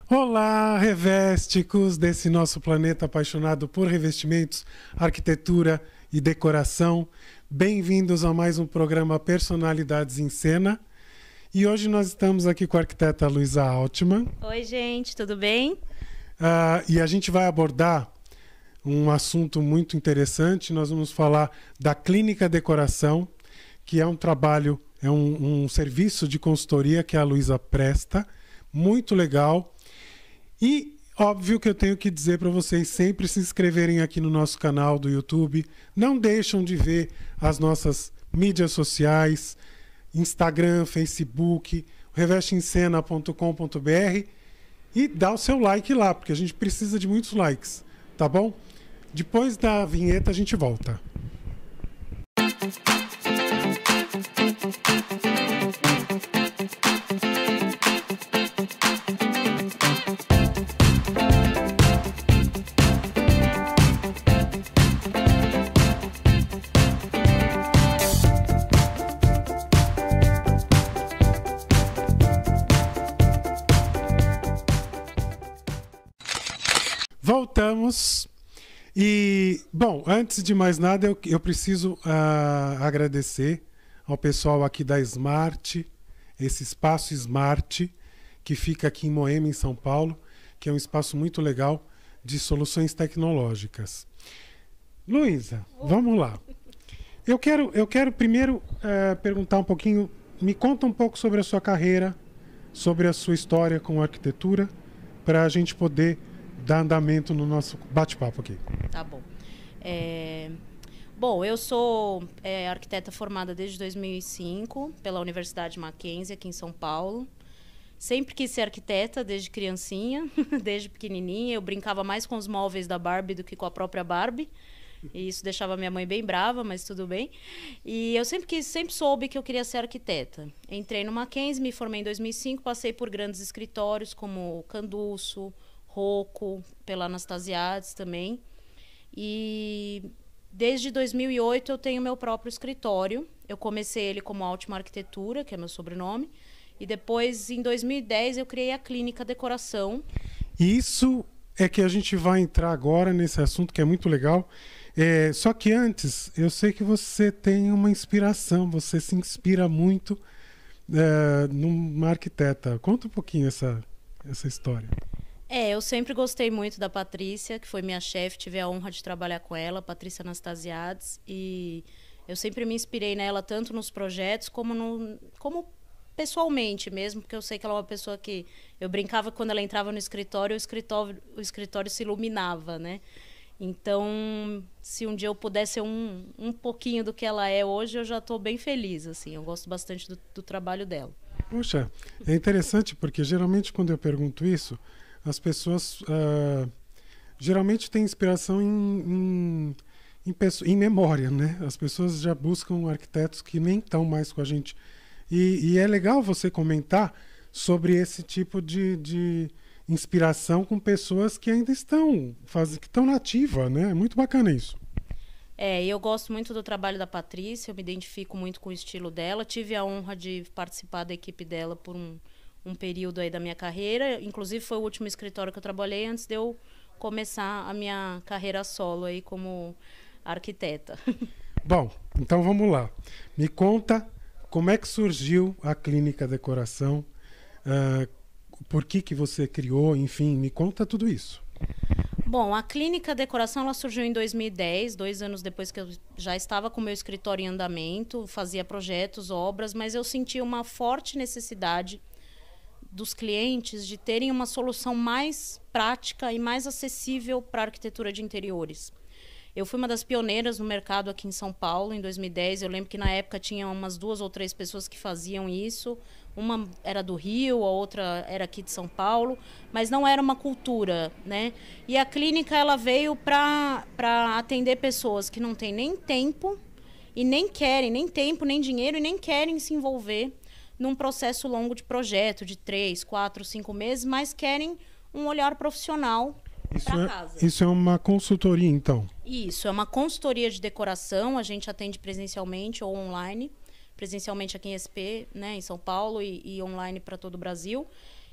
Olá, revésticos desse nosso planeta apaixonado por revestimentos, arquitetura e decoração. Bem-vindos a mais um programa Personalidades em Cena. E hoje nós estamos aqui com a arquiteta Luísa Altman. Oi, gente, tudo bem? E a gente vai abordar um assunto muito interessante. Nós vamos falar da Clínica Decoração, que é um trabalho, um serviço de consultoria que a Luísa presta. Muito legal. E óbvio que eu tenho que dizer para vocês sempre se inscreverem aqui no nosso canal do YouTube. Não deixam de ver as nossas mídias sociais, Instagram, Facebook, revesteencena.com.br e dá o seu like lá, porque a gente precisa de muitos likes, tá bom? Depois da vinheta a gente volta. Voltamos. E, bom, antes de mais nada, eu preciso agradecer ao pessoal aqui da Smart, esse espaço Smart, que fica aqui em Moema, em São Paulo, que é um espaço muito legal de soluções tecnológicas. Luísa, vamos lá. Eu quero primeiro perguntar um pouquinho, me conta um pouco sobre a sua carreira, sobre a sua história com a arquitetura, para a gente poder dar andamento no nosso bate-papo aqui. Tá bom. Bom, eu sou arquiteta formada desde 2005 pela Universidade Mackenzie, aqui em São Paulo. Sempre quis ser arquiteta desde criancinha, desde pequenininha. Eu brincava mais com os móveis da Barbie do que com a própria Barbie. E isso deixava minha mãe bem brava, mas tudo bem. E eu sempre soube que eu queria ser arquiteta. Entrei no Mackenzie, me formei em 2005, passei por grandes escritórios como Canduço, Rocco, pela Anastasiades também. E desde 2008 eu tenho meu próprio escritório. Eu comecei ele como Altman Arquitetura, que é meu sobrenome. E depois, em 2010, eu criei a Clínica Decoração. Isso é que a gente vai entrar agora nesse assunto, que é muito legal. Só que antes, eu sei que você tem uma inspiração, você se inspira muito numa arquiteta. Conta um pouquinho essa história. Eu sempre gostei muito da Patrícia, que foi minha chefe, tive a honra de trabalhar com ela, Patrícia Anastasiades, e eu sempre me inspirei nela tanto nos projetos como pessoalmente mesmo, porque eu sei que ela é uma pessoa que eu brincava que quando ela entrava no escritório, o escritório se iluminava, né? Então, se um dia eu pudesse ser um pouquinho do que ela é hoje, eu já estou bem feliz, assim, eu gosto bastante do trabalho dela. Puxa, é interessante porque geralmente quando eu pergunto isso, as pessoas geralmente têm inspiração em memória, né? As pessoas já buscam arquitetos que nem estão mais com a gente. E é legal você comentar sobre esse tipo de inspiração com pessoas que ainda estão na ativa, né? É muito bacana isso. Eu gosto muito do trabalho da Patrícia, eu me identifico muito com o estilo dela. Tive a honra de participar da equipe dela por um período aí da minha carreira. Inclusive, foi o último escritório que eu trabalhei antes de eu começar a minha carreira solo aí como arquiteta. Bom, então vamos lá. Me conta como é que surgiu a Clínica Decoração, por que você criou, enfim, me conta tudo isso. Bom, a Clínica Decoração ela surgiu em 2010, 2 anos depois que eu já estava com o meu escritório em andamento, fazia projetos, obras, mas eu sentia uma forte necessidade dos clientes de terem uma solução mais prática e mais acessível para a arquitetura de interiores. Eu fui uma das pioneiras no mercado aqui em São Paulo, em 2010. Eu lembro que na época tinha umas 2 ou 3 pessoas que faziam isso. Uma era do Rio, a outra era aqui de São Paulo, mas não era uma cultura, né? E a clínica ela veio para atender pessoas que não têm nem tempo e nem querem, nem tempo, nem dinheiro e nem querem se envolver num processo longo de projeto, de 3, 4, 5 meses, mas querem um olhar profissional para casa. Isso é uma consultoria, então? Isso, é uma consultoria de decoração, a gente atende presencialmente ou online, presencialmente aqui em SP, né, em São Paulo, e online para todo o Brasil.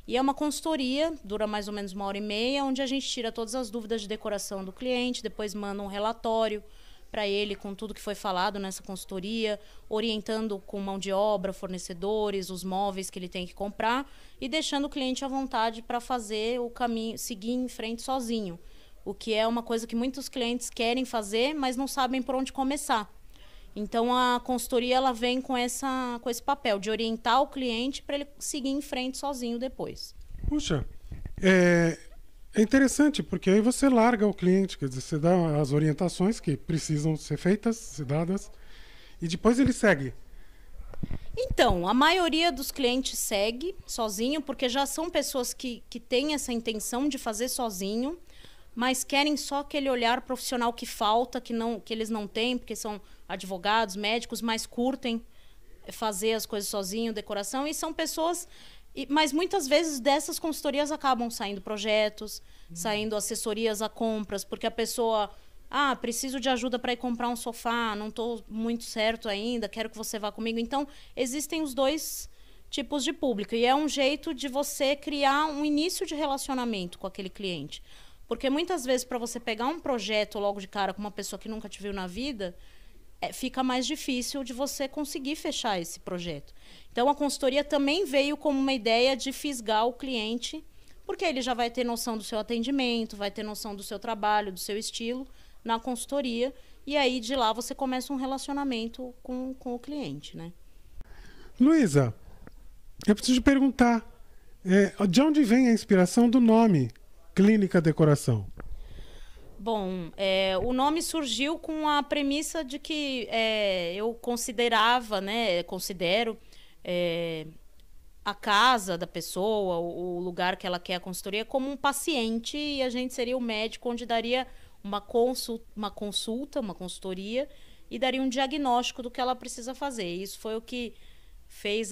E é uma consultoria, dura mais ou menos 1h30, onde a gente tira todas as dúvidas de decoração do cliente, depois manda um relatório para ele com tudo que foi falado nessa consultoria, orientando com mão de obra, fornecedores, os móveis que ele tem que comprar e deixando o cliente à vontade para fazer o caminho, seguir em frente sozinho. O que é uma coisa que muitos clientes querem fazer, mas não sabem por onde começar. Então a consultoria ela vem com esse papel de orientar o cliente para ele seguir em frente sozinho depois. Puxa, é interessante, porque aí você larga o cliente, quer dizer, você dá as orientações que precisam ser feitas, ser dadas, e depois ele segue. Então, a maioria dos clientes segue sozinho, porque já são pessoas que têm essa intenção de fazer sozinho, mas querem só aquele olhar profissional que falta, que eles não têm, porque são advogados, médicos, mas curtem fazer as coisas sozinho, decoração, e são pessoas... Mas muitas vezes dessas consultorias acabam saindo projetos, saindo assessorias a compras, porque a pessoa... preciso de ajuda para ir comprar um sofá, não estou muito certo ainda, quero que você vá comigo. Então, existem os dois tipos de público. E é um jeito de você criar um início de relacionamento com aquele cliente. Porque muitas vezes, para você pegar um projeto logo de cara com uma pessoa que nunca te viu na vida, fica mais difícil de você conseguir fechar esse projeto. Então, a consultoria também veio como uma ideia de fisgar o cliente, porque ele já vai ter noção do seu atendimento, vai ter noção do seu trabalho, do seu estilo na consultoria, e aí de lá você começa um relacionamento com o cliente, né? Luísa, eu preciso te perguntar, de onde vem a inspiração do nome Clínica Decoração? Bom, o nome surgiu com a premissa de que eu considerava, né, considero a casa da pessoa, o lugar que ela quer a consultoria, como um paciente, e a gente seria o médico onde daria uma consulta, uma consultoria, e daria um diagnóstico do que ela precisa fazer. Isso foi o que fez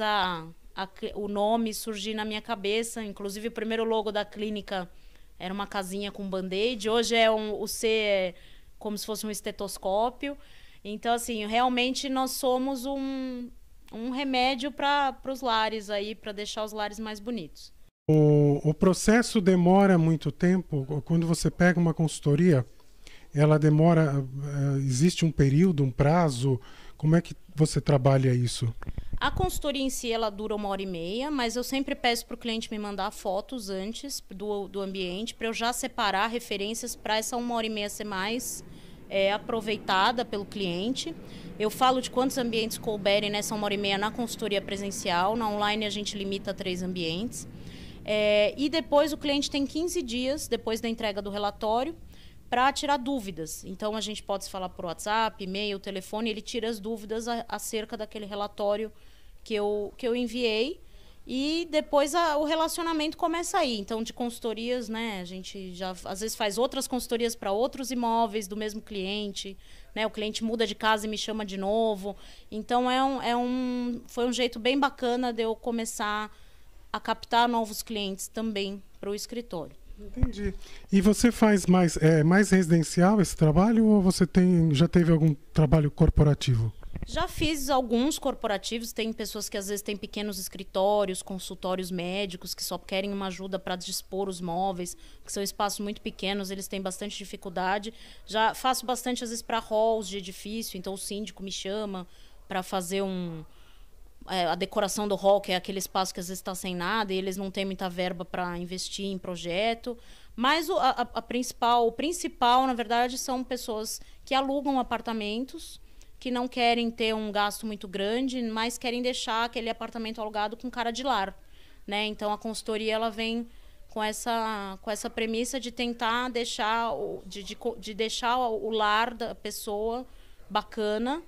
o nome surgir na minha cabeça. Inclusive, o primeiro logo da clínica era uma casinha com band-aid. Hoje o C é como se fosse um estetoscópio. Então, assim, realmente nós somos um remédio para os lares aí, para deixar os lares mais bonitos. O processo demora muito tempo? Quando você pega uma consultoria, ela demora... existe um período, um prazo? Como é que você trabalha isso? A consultoria em si, ela dura 1h30, mas eu sempre peço para o cliente me mandar fotos antes do ambiente, para eu já separar referências para essa 1h30 ser mais aproveitada pelo cliente. Eu falo de quantos ambientes couberem nessa 1h30 na consultoria presencial. Na online a gente limita a 3 ambientes. E depois o cliente tem 15 dias, depois da entrega do relatório, para tirar dúvidas. Então, a gente pode se falar por WhatsApp, e-mail, telefone, ele tira as dúvidas acerca daquele relatório que eu enviei, e depois o relacionamento começa aí. Então, de consultorias, né, a gente já às vezes faz outras consultorias para outros imóveis do mesmo cliente, né, o cliente muda de casa e me chama de novo. Então, foi um jeito bem bacana de eu começar a captar novos clientes também para o escritório. Entendi. E você faz mais residencial esse trabalho, ou você já teve algum trabalho corporativo? Já fiz alguns corporativos. Tem pessoas que às vezes têm pequenos escritórios, consultórios médicos, que só querem uma ajuda para dispor os móveis, que são espaços muito pequenos, eles têm bastante dificuldade. Já faço bastante às vezes para halls de edifício, então o síndico me chama para fazer a decoração do hall, que é aquele espaço que às vezes está sem nada e eles não têm muita verba para investir em projeto. Mas o principal, na verdade, são pessoas que alugam apartamentos, que não querem ter um gasto muito grande, mas querem deixar aquele apartamento alugado com cara de lar, né? Então, a consultoria ela vem com essa premissa de tentar deixar o lar da pessoa bacana,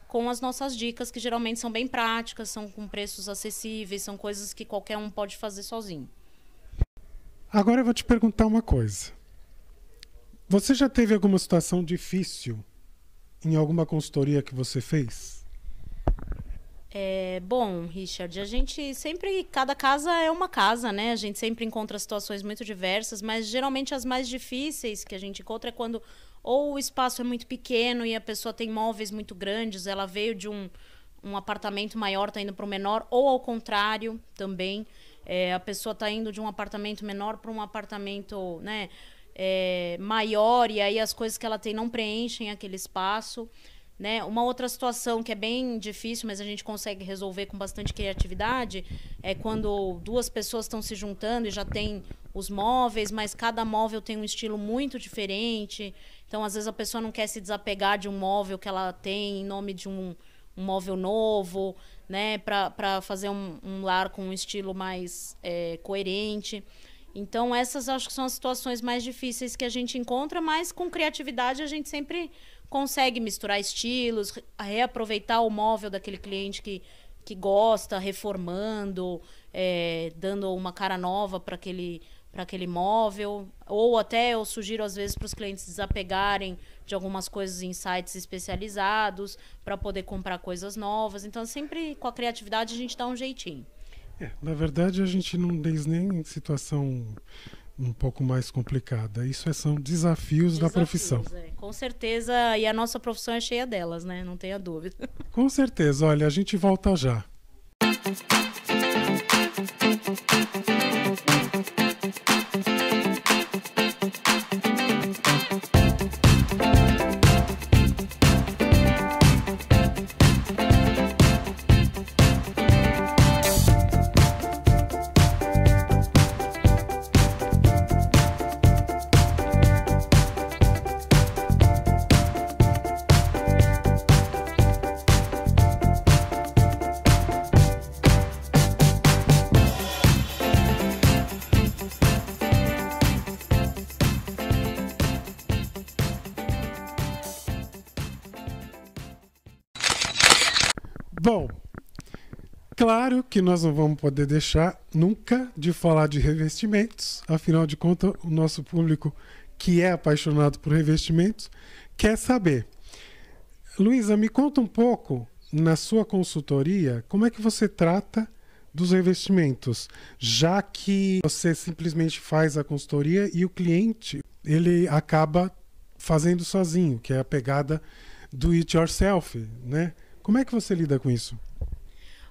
com as nossas dicas, que geralmente são bem práticas, são com preços acessíveis, são coisas que qualquer um pode fazer sozinho. Agora eu vou te perguntar uma coisa. Você já teve alguma situação difícil em alguma consultoria que você fez? Bom, Richard, a gente sempre... Cada casa é uma casa, né? A gente sempre encontra situações muito diversas, mas geralmente as mais difíceis que a gente encontra é quando ou o espaço é muito pequeno e a pessoa tem móveis muito grandes, ela veio de um apartamento maior, está indo para o menor, ou ao contrário também. A pessoa está indo de um apartamento menor para um apartamento, né, maior, e aí as coisas que ela tem não preenchem aquele espaço. Né? Uma outra situação que é bem difícil, mas a gente consegue resolver com bastante criatividade, é quando duas pessoas estão se juntando e já tem os móveis, mas cada móvel tem um estilo muito diferente. Então, às vezes, a pessoa não quer se desapegar de um móvel que ela tem em nome de um móvel novo, né? Para fazer um lar com um estilo mais coerente. Então, essas acho que são as situações mais difíceis que a gente encontra, mas com criatividade a gente sempre consegue misturar estilos, reaproveitar o móvel daquele cliente que gosta, reformando, dando uma cara nova para aquele móvel. Ou até eu sugiro, às vezes, para os clientes desapegarem de algumas coisas em sites especializados para poder comprar coisas novas. Então, sempre com a criatividade a gente dá um jeitinho. Na verdade, a gente não diz nem em situação um pouco mais complicada. Isso são desafios da profissão. Com certeza, e a nossa profissão é cheia delas, né? Não tenha dúvida. Com certeza. Olha, a gente volta já. Bom, claro que nós não vamos poder deixar nunca de falar de revestimentos. Afinal de contas, o nosso público que é apaixonado por revestimentos quer saber. Luísa, me conta um pouco, na sua consultoria, como é que você trata dos revestimentos, já que você simplesmente faz a consultoria e o cliente ele acaba fazendo sozinho, que é a pegada do it yourself, né? Como é que você lida com isso?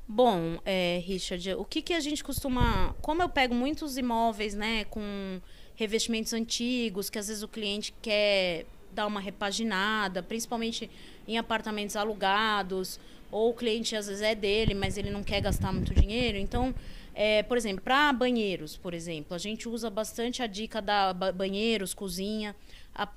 Bom, Richard, o que a gente costuma... Como eu pego muitos imóveis, né, com revestimentos antigos, que às vezes o cliente quer dar uma repaginada, principalmente em apartamentos alugados, ou o cliente às vezes é dele, mas ele não quer gastar muito dinheiro. Então, por exemplo, para banheiros, por exemplo, a gente usa bastante a dica da banheiros, cozinha,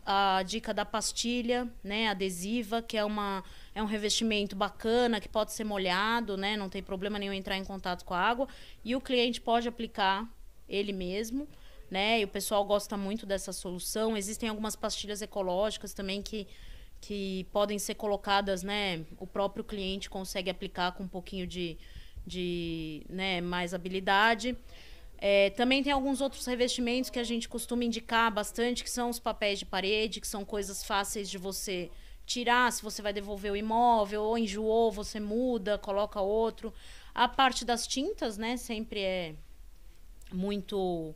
a dica da pastilha, né, adesiva, que é um revestimento bacana, que pode ser molhado, né, não tem problema nenhum entrar em contato com a água, e o cliente pode aplicar ele mesmo, né, e o pessoal gosta muito dessa solução. Existem algumas pastilhas ecológicas também que podem ser colocadas, né, o próprio cliente consegue aplicar com um pouquinho de né, mais habilidade. Também tem alguns outros revestimentos que a gente costuma indicar bastante, que são os papéis de parede, que são coisas fáceis de você tirar se você vai devolver o imóvel, ou enjoou, você muda, coloca outro. A parte das tintas, né, sempre é muito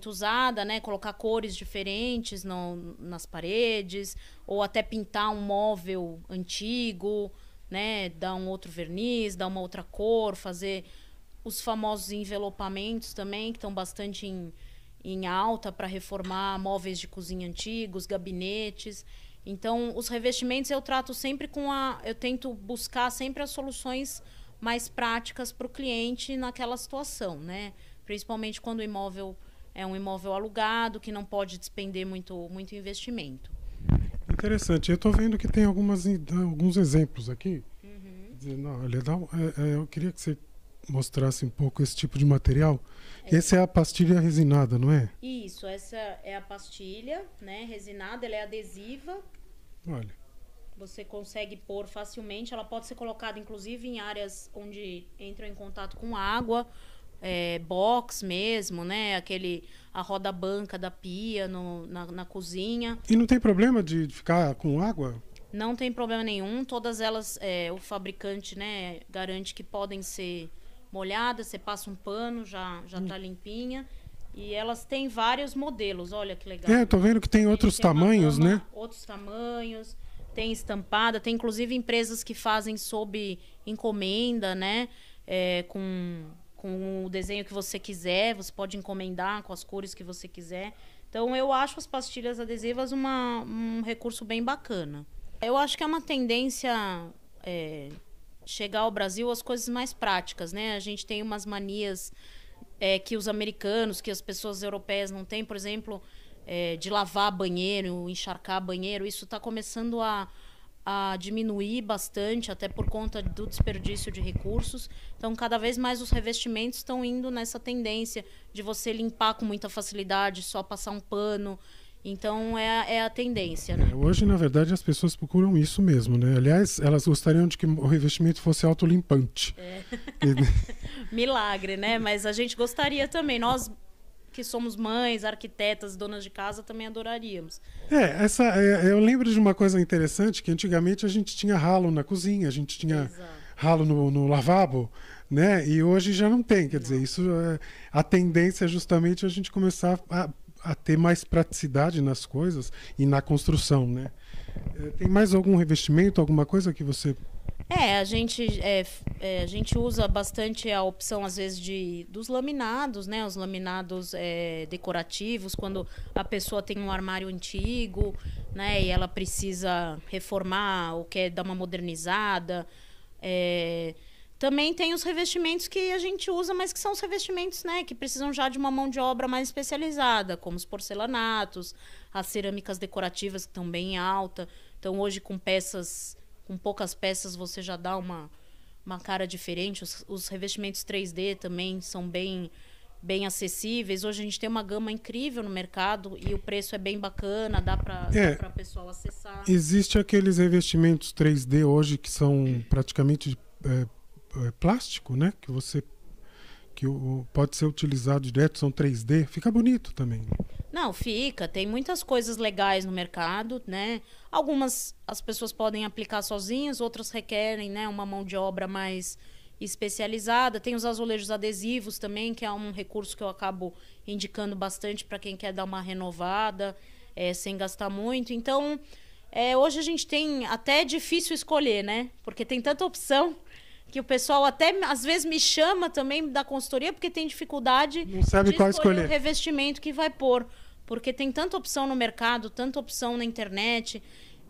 usada, né, colocar cores diferentes nas paredes, ou até pintar um móvel antigo, né, dar um outro verniz, dar uma outra cor, fazer os famosos envelopamentos também, que estão bastante em alta para reformar móveis de cozinha antigos, gabinetes. Então, os revestimentos eu trato sempre eu tento buscar sempre as soluções mais práticas para o cliente naquela situação, né? Principalmente quando o imóvel é um imóvel alugado, que não pode despender muito investimento. Interessante. Eu estou vendo que tem alguns exemplos aqui. Não, olha, eu queria que você mostrasse um pouco esse tipo de material. Essa é a pastilha resinada, não é? Isso, essa é a pastilha, né, resinada, ela é adesiva. Olha. Você consegue pôr facilmente, ela pode ser colocada inclusive em áreas onde entram em contato com água, box mesmo, né, a roda banca da pia na cozinha. E não tem problema de ficar com água? Não tem problema nenhum, todas elas, o fabricante, né, garante que podem ser molhadas, você passa um pano, já tá limpinha. E elas têm vários modelos, olha que legal. Eu tô vendo que tem outros tamanhos, né? Outros tamanhos, tem estampada, tem inclusive empresas que fazem sob encomenda, né? Com com o desenho que você quiser, você pode encomendar com as cores que você quiser. Então, eu acho as pastilhas adesivas um recurso bem bacana. Eu acho que é uma tendência chegar ao Brasil as coisas mais práticas, né? A gente tem umas manias que os americanos, que as pessoas europeias não têm, por exemplo, de lavar banheiro, encharcar banheiro. Isso está começando a diminuir bastante, até por conta do desperdício de recursos. Então, cada vez mais os revestimentos estão indo nessa tendência de você limpar com muita facilidade, só passar um pano. Então, é a tendência, né? Hoje, na verdade, as pessoas procuram isso mesmo, né? Aliás, elas gostariam de que o revestimento fosse autolimpante. Milagre, né? Mas a gente gostaria também. Nós que somos mães, arquitetas, donas de casa, também adoraríamos. Eu lembro de uma coisa interessante, que antigamente a gente tinha ralo na cozinha, a gente tinha ralo no lavabo, né? E hoje já não tem, quer dizer, isso a tendência é justamente a gente começar a ter mais praticidade nas coisas e na construção, né? Tem mais algum revestimento, alguma coisa que você... A gente usa bastante a opção, às vezes, dos laminados, né? Os laminados decorativos, quando a pessoa tem um armário antigo, né? E ela precisa reformar ou quer dar uma modernizada. Também tem os revestimentos que a gente usa, mas que são os revestimentos, né, que precisam já de uma mão de obra mais especializada, como os porcelanatos, as cerâmicas decorativas, que estão bem alta. Então, hoje, com poucas peças, você já dá uma cara diferente. Os revestimentos 3D também são bem acessíveis. Hoje a gente tem uma gama incrível no mercado e o preço é bem bacana, dá para o pessoal acessar. Existe aqueles revestimentos 3D hoje que são praticamente plástico, né? Pode ser utilizado direto, são 3D, fica bonito também. Não, fica. Tem muitas coisas legais no mercado, né? Algumas as pessoas podem aplicar sozinhas, outras requerem, né, uma mão de obra mais especializada. Tem os azulejos adesivos também, que é um recurso que eu acabo indicando bastante para quem quer dar uma renovada, sem gastar muito. Então, hoje a gente tem até difícil escolher, né? Porque tem tanta opção que o pessoal até às vezes me chama também da consultoria porque tem dificuldade não sabe de qual escolher o revestimento que vai pôr. Porque tem tanta opção no mercado, tanta opção na internet.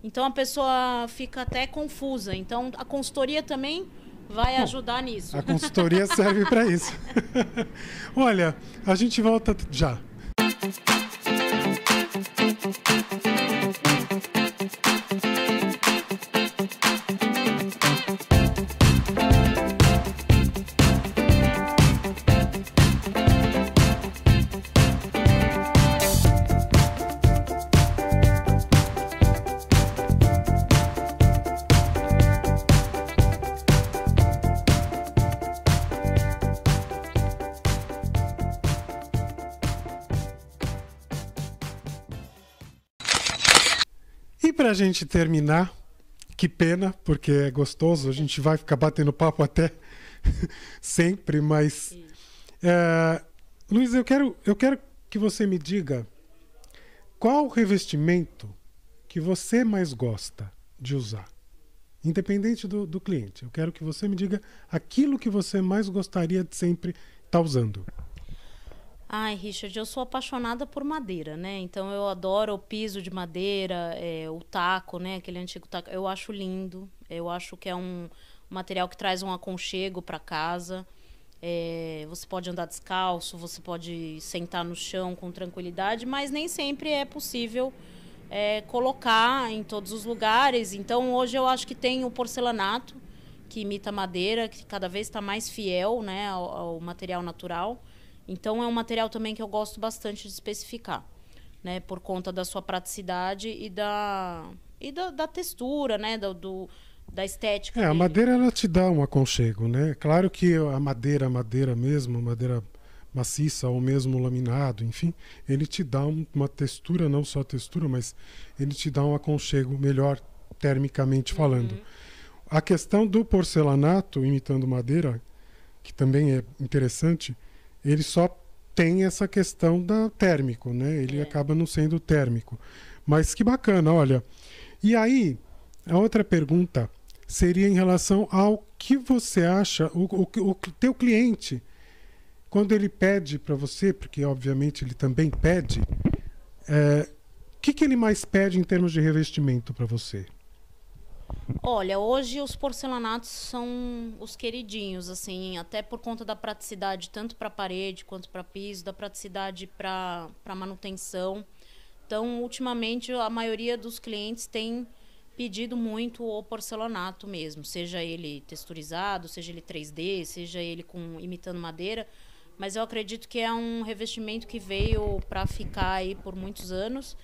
Então a pessoa fica até confusa. Então a consultoria também vai ajudar nisso. A consultoria serve para isso. Olha, a gente volta já. E para a gente terminar, que pena, porque é gostoso, a gente vai ficar batendo papo até sempre, mas... Luiz, eu quero que você me diga qual revestimento que você mais gosta de usar, independente do cliente. Eu quero que você me diga aquilo que você mais gostaria de sempre estar usando. Ai, Richard, eu sou apaixonada por madeira, né? Então eu adoro o piso de madeira, o taco, né? Aquele antigo taco. Eu acho lindo. Eu acho que é um material que traz um aconchego para casa. Você pode andar descalço, você pode sentar no chão com tranquilidade, mas nem sempre é possível colocar em todos os lugares. Então hoje eu acho que tem o porcelanato, que imita madeira, que cada vez está mais fiel, né, ao material natural. Então, é um material também que eu gosto bastante de especificar, né? Por conta da sua praticidade e da textura, né? Da estética a dele. madeira, ela te dá um aconchego, né? Claro que a madeira mesmo, madeira maciça ou mesmo laminado, enfim, ele te dá uma textura, não só textura, mas ele te dá um aconchego melhor termicamente falando. A questão do porcelanato imitando madeira, que também é interessante, ele só tem essa questão da térmico, né? Ele acaba não sendo térmico. Mas que bacana, olha. E aí, a outra pergunta seria em relação ao que você acha, o teu cliente, quando ele pede para você, porque obviamente ele também pede, o que ele mais pede em termos de revestimento para você? Olha, hoje os porcelanatos são os queridinhos, assim, até por conta da praticidade, tanto para parede quanto para piso, da praticidade para manutenção. Então, ultimamente, a maioria dos clientes tem pedido muito o porcelanato mesmo, seja ele texturizado, seja ele 3D, seja ele imitando madeira. Mas eu acredito que é um revestimento que veio para ficar aí por muitos anos.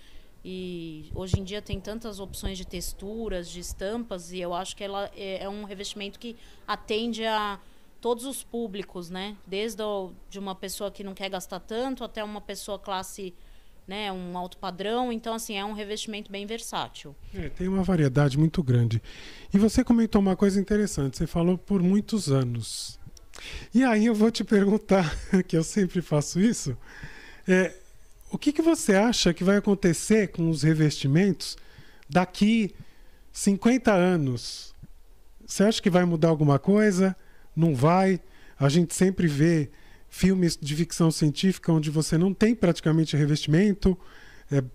E hoje em dia tem tantas opções de texturas, de estampas, e eu acho que ela é um revestimento que atende a todos os públicos, né? Desde de uma pessoa que não quer gastar tanto até uma pessoa classe, né, um alto padrão. Então, assim, é um revestimento bem versátil. Tem uma variedade muito grande. E você comentou uma coisa interessante, você falou por muitos anos. E aí eu vou te perguntar, que eu sempre faço isso, o que você acha que vai acontecer com os revestimentos daqui 50 anos? Você acha que vai mudar alguma coisa? Não vai? A gente sempre vê filmes de ficção científica onde você não tem praticamente revestimento,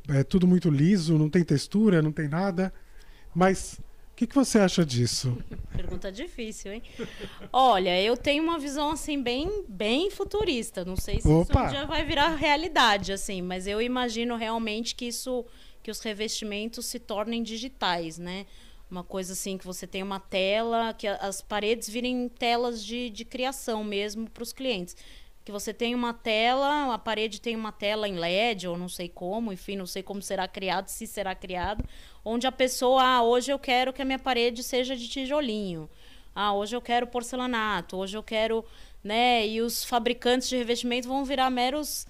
é tudo muito liso, não tem textura, não tem nada. Mas o que você acha disso? Pergunta difícil, hein? Olha, eu tenho uma visão assim bem futurista. Não sei se isso um dia vai virar realidade, assim, mas eu imagino realmente que os revestimentos se tornem digitais, né? Uma coisa assim que você tem uma tela, que as paredes virem telas de criação mesmo para os clientes. Que você tem uma tela, a parede tem uma tela em LED, ou não sei como, enfim, não sei como será criado, se será criado, onde a pessoa, hoje eu quero que a minha parede seja de tijolinho, hoje eu quero porcelanato, hoje eu quero, né, e os fabricantes de revestimento vão virar meros,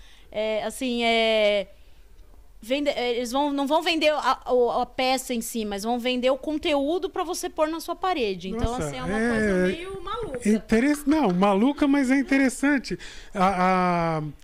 eles não vão vender a peça em si, mas vão vender o conteúdo para você pôr na sua parede. Então, Nossa, assim, é uma coisa meio maluca. Não, maluca, mas é interessante.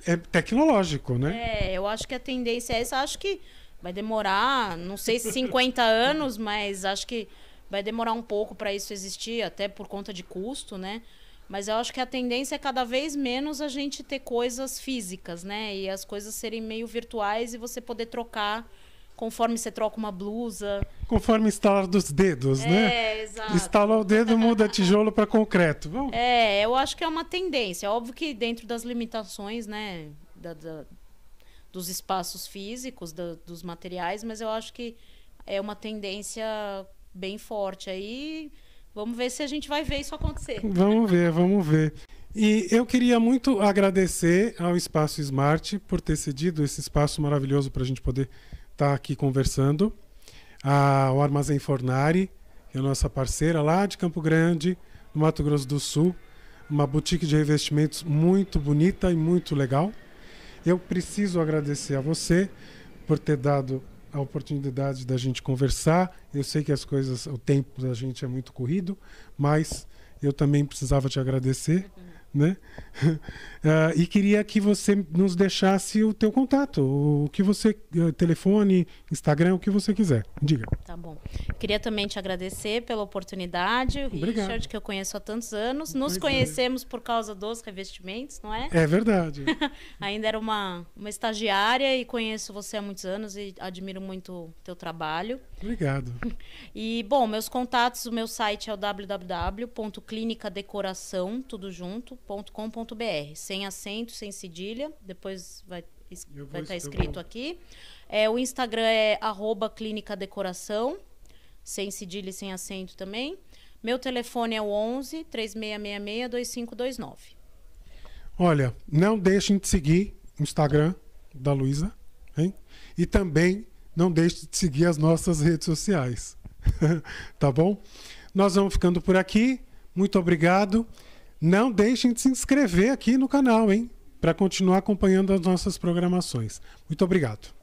É tecnológico, né? Eu acho que a tendência é essa. Acho que vai demorar, não sei se 50 anos, mas acho que vai demorar um pouco para isso existir, até por conta de custo, né? Mas eu acho que a tendência é cada vez menos a gente ter coisas físicas, né? E as coisas serem meio virtuais e você poder trocar conforme você troca uma blusa. Conforme instalar dos dedos, né? Exato. Instalar o dedo, muda tijolo para concreto. Vamos? Eu acho que é uma tendência. Óbvio que dentro das limitações, né? Dos espaços físicos, dos materiais, mas eu acho que é uma tendência bem forte aí. Vamos ver se a gente vai ver isso acontecer. Vamos ver. E eu queria muito agradecer ao Espaço Smart por ter cedido esse espaço maravilhoso para a gente poder estar aqui conversando. Ao Armazém Fornari, que é a nossa parceira lá de Campo Grande, no Mato Grosso do Sul. Uma boutique de revestimentos muito bonita e muito legal. Eu preciso agradecer a você por ter dado a oportunidade da gente conversar. Eu sei que o tempo da gente é muito corrido, mas eu também precisava te agradecer, né? E queria que você nos deixasse o teu contato, o que você, telefone, Instagram, o que você quiser. Diga. Tá bom. Queria também te agradecer pela oportunidade, o Richard, que eu conheço há tantos anos. Nos conhecemos por causa dos revestimentos, não é? É verdade. Ainda era uma estagiária e conheço você há muitos anos e admiro muito o teu trabalho. Obrigado. E, bom, meus contatos, o meu site é o www.clinicadecoração.com.br, sem acento, sem cedilha, depois vai estar escrito aqui. O Instagram é @clinicadecoração, sem cedilha e sem acento também. Meu telefone é o 11 3666 2529. Olha, não deixem de seguir o Instagram da Luísa, hein? E também não deixe de seguir as nossas redes sociais. Tá bom? Nós vamos ficando por aqui. Muito obrigado. Não deixem de se inscrever aqui no canal, hein? Para continuar acompanhando as nossas programações. Muito obrigado.